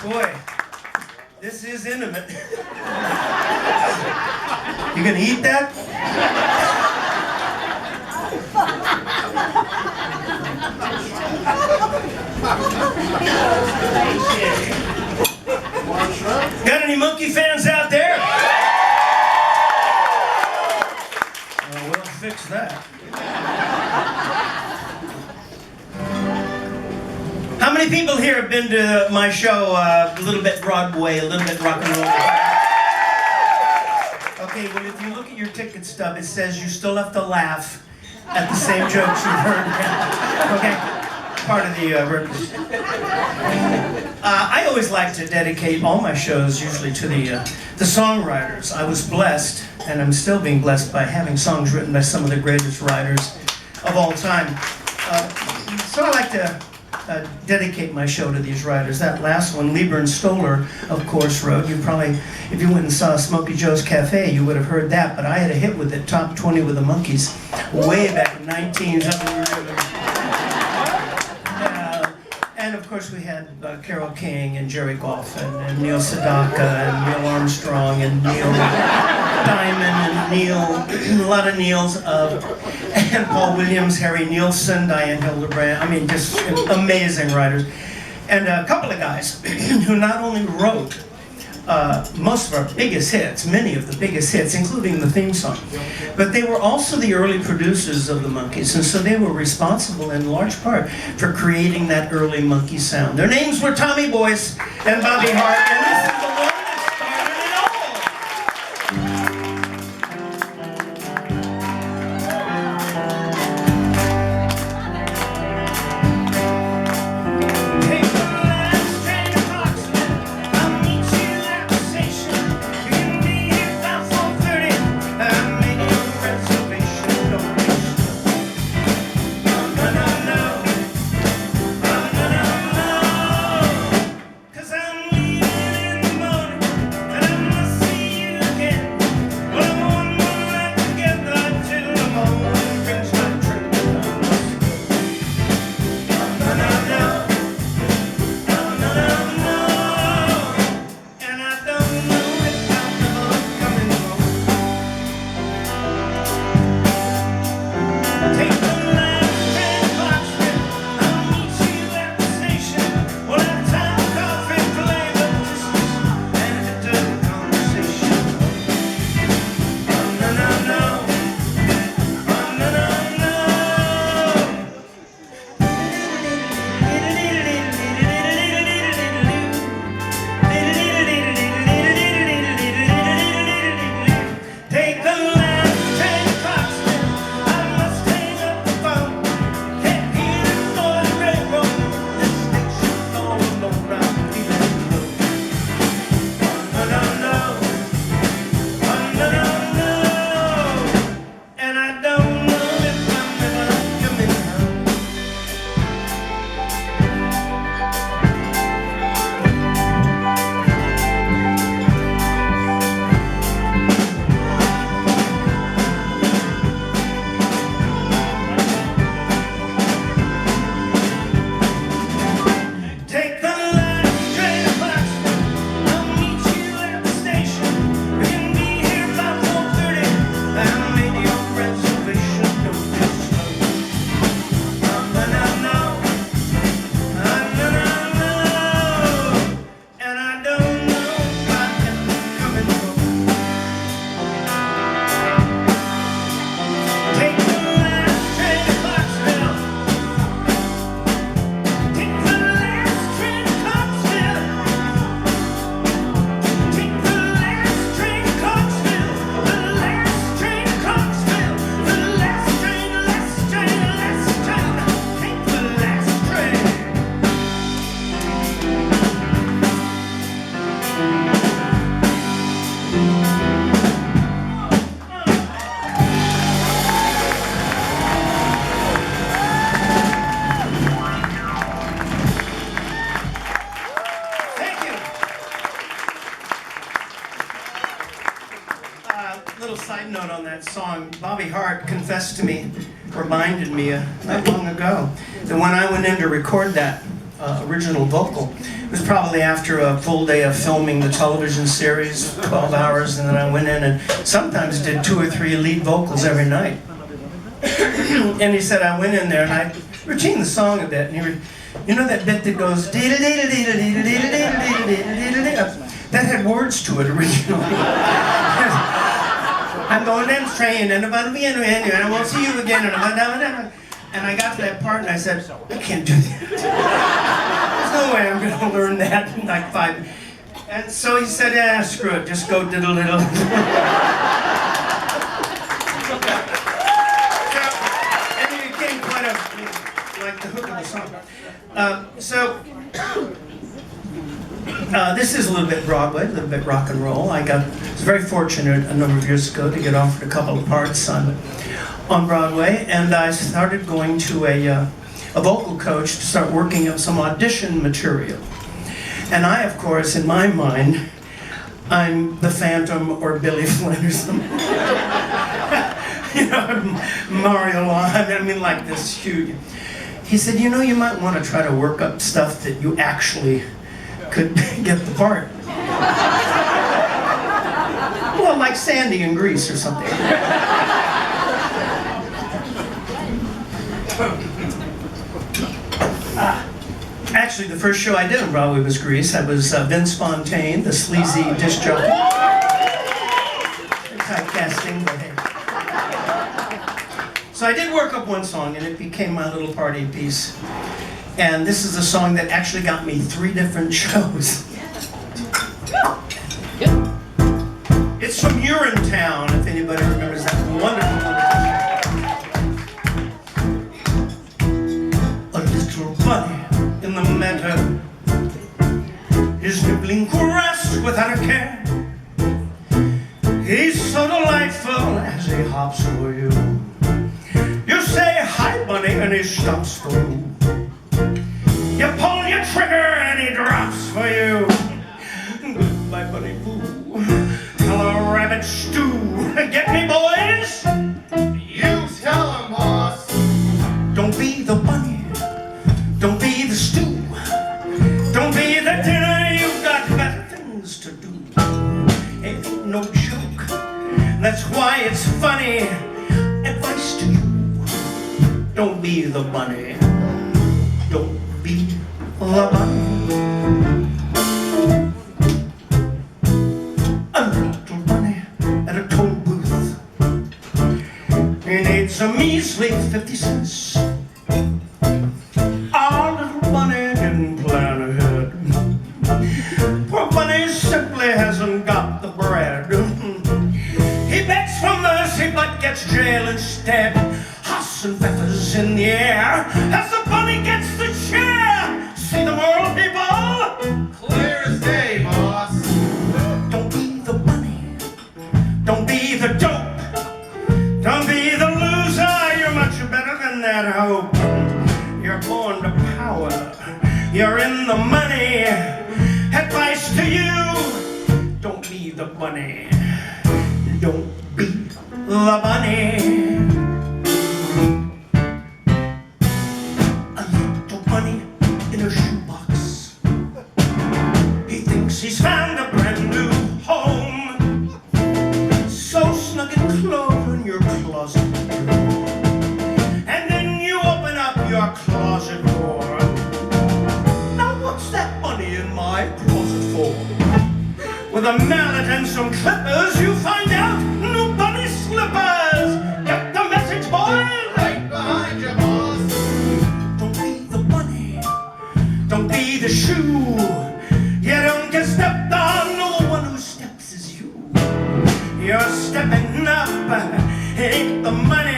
Boy, this is intimate. You gonna eat that? Got any monkey fans out there? Well, we'll fix that. How many people here have been to my show, a little bit Broadway, a little bit rock and roll? Okay, well, if you look at your ticket stub, it says you still have to laugh at the same jokes you've heard. Okay, part of the purpose. I always like to dedicate all my shows usually to the songwriters. I was blessed, and I'm still being blessed by having songs written by some of the greatest writers of all time. So I like to dedicate my show to these writers. That last one, Lieber and Stoller, of course, wrote. You probably, if you went and saw Smokey Joe's Cafe, you would have heard that, but I had a hit with it, Top 20 with the Monkees, way back in 19... And of course we had Carole King and Jerry Goff and Neil Sedaka and Neil Armstrong and Neil Diamond and Neil, a lot of Neils, and Paul Williams, Harry Nilsson, Diane Hildebrand. I mean, just amazing writers. And a couple of guys who not only wrote most of our biggest hits, many of the biggest hits, including the theme song, but they were also the early producers of the Monkees, and so they were responsible in large part for creating that early Monkee sound. Their names were Tommy Boyce and Bobby Hart, and this is the one that note on that song. Bobby Hart confessed to me, reminded me not long ago, that when I went in to record that, original vocal. It was probably after a full day of filming the television series, 12 hours, and then I went in and sometimes did 2 or 3 lead vocals every night. And he said I went in there and I routine the song a bit, and you know that bit that goes that had words to it originally. I'm going down the train and I won't see you again and I got to that part and I said, I can't do that. There's no way I'm gonna learn that in like 5. And so he said, yeah, screw it, just go diddle diddle. Like the hook of the song. This is a little bit Broadway, a little bit rock and roll. I was very fortunate a number of years ago to get offered a couple of parts on Broadway, and I started going to a vocal coach to start working up some audition material. And I, of course, in my mind, I'm the Phantom or Billy Flynn or something. You know, Mario, I mean, like this huge. He said, you know, you might want to try to work up stuff that you actually could get the part. Well, like Sandy in Grease or something. Actually, the first show I did on Broadway was Grease. I was Vince Fontaine, the sleazy disc jockey. Typecasting, but hey. So I did work up one song, and it became my little party piece. And this is a song that actually got me 3 different shows. It's from Urinetown, if anybody remembers that wonderful little. A little bunny in the meadow is nibbling grass without a care. He's so delightful as he hops for you. You say, hi, bunny, and he stops for you. You pull your trigger, and he drops for you. Goodbye, bunny boo. Hello, rabbit stew. Get me, boys? You tell him, boss. Don't be the bunny. Don't be the stew. Don't be the dinner. You've got better things to do. Ain't no joke. That's why it's funny. Advice to you. Don't be the bunny. Don't be the bunny. A little bunny at a toll booth. He needs a measly 50 cents. Our little bunny didn't plan ahead. Poor bunny simply hasn't got the bread. He begs for mercy but gets jail instead. Hoss and feathers in the air as the bunny gets the chair. See the moral, people? Clear as day, boss. Don't be the bunny. Don't be the dope. Don't be the loser. You're much better than that hope. You're born to power. You're in the money. Advice to you. Don't be the bunny. Don't be the bunny. A little bunny in a shoebox. He thinks he's found a brand new home. So snug and close in your closet door. And then you open up your closet door. Now what's that bunny in my closet for? With a mallet and some clippers, you find out new bunny slippers. Get the message, boys? Right behind you, boss. Don't be the bunny. Don't be the shoe. You don't get stepped on. No one who steps is you. You're stepping up. It ain't the money.